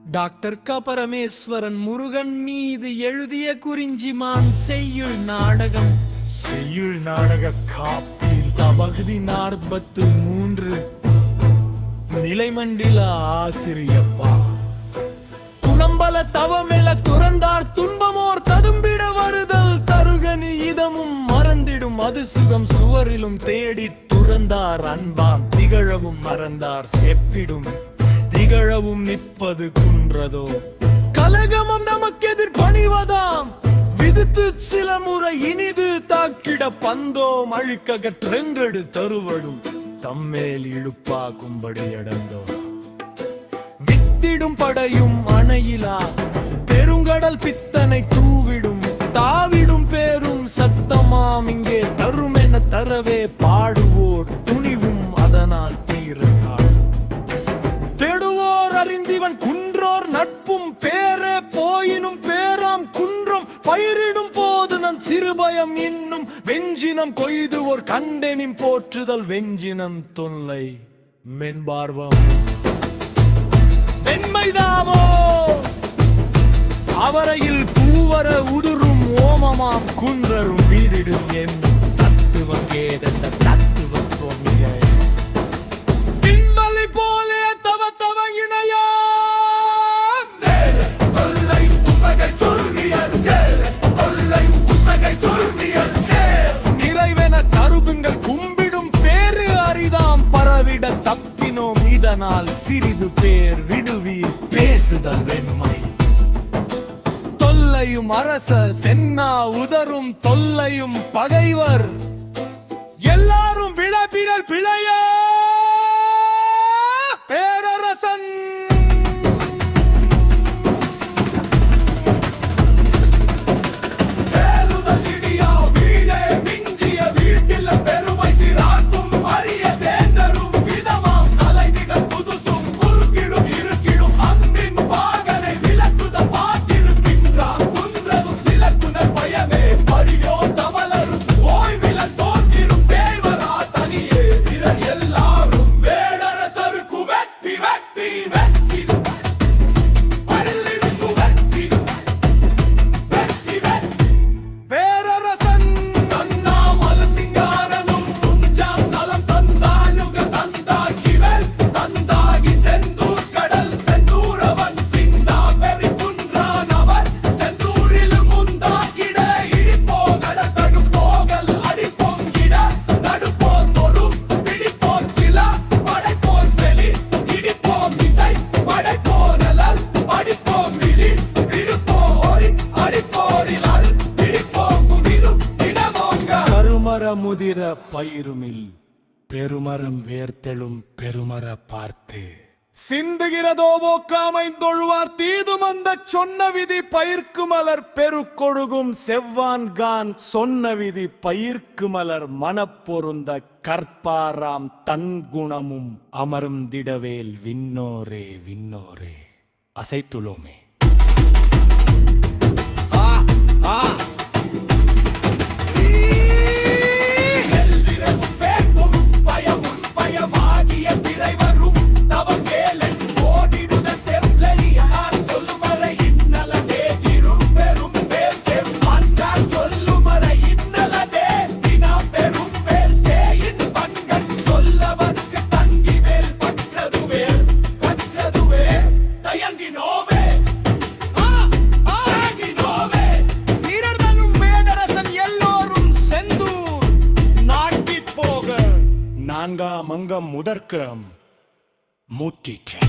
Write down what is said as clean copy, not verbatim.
Doctor க பரமேஸ்வரன் முருகன் மீது எழுதிய குறிஞ்சிமான் செய்யுள் நாடகம். செய்யுள் நாடக காப்பில் பகுதி 43. நிலைமண்டில ஆசிரியப்பா துணம்பல தவமெல துறந்தார் துன்பமோர் ததும்பிட வருதல் தருகனி இதமும் மறந்திடும் அது சுகம் சுவரிலும் தேடி துறந்தார் அன்பாம் திகழவும் மறந்தார் செப்பிடும் திகழவும் நிற்பது குன்றதோ கலகமும் நமக்கு எதிர் பணிவதாம் விதித்து சில முறை இனிது தாக்கிட பந்தோம் அழுக்ககற்றென்றெடு தருவடும் தம்மேல் இழுப்பாகும்படி அடந்தோ வித்திடும் படையும் அணையிலா பெருங்கடல் பித்தனை தூவிடும் தாவிடும் பேரும் சத்தமாம் இங்கே தரும் என தரவே பாடுவோர் துணிவும் அதனால் தீரனாள் தேடுவோர் அறிந்திவன் குன்றோர் நட்பும் பேரே போயினும் பேராம் குன்றம் பயிரிடும் போது நன் சிறுபயம் இன்னும் வெஞ்சினம் கொய்து ஓர் கண்டெனின் போற்றுதல் வெஞ்சினம் தொல்லை மென்பார்வம் வெண்மைதாமோ அவரையில் பூவர உதுரும் ஓமமாம் குன்றரும் வீரிடும் என்னும் தத்துவம் கேதந்த தத்துவம் சொன்னிய பின்மலை போலே தவ தவ இணையா நிறைவென கருதுங்கள் கும்பிடும் பேரு அரிதாம் பரவிட தப்பினோம் இதனால் சிறிது பேர் விடுவீர் பேசுதல் வெண்மை தொல்லையும் அரச சென்னா உதரும் தொல்லையும் பகைவர் எல்லாரும் விழப்பிரல் பிழைய பேரரசன் முதிர பயிருமில் பெருமரம் வேர்த்தெழும் பெருமர பார்த்து சிந்துகிறதோ போக்காமைந்தொழுவார் தீதும் அந்த சொன்ன விதி பயிர்க்கு மலர் பெருக்கொழுகும் செவ்வான்கான் சொன்ன விதி பயிர்க்கு மலர் மனப்பொருந்த கற்பாராம் தன் குணமும் அமர்ந்திடவேல் விண்ணோரே விண்ணோரே அசைத்துளோமே மங்கம் முதற்கிறம் மூட்டிற்ற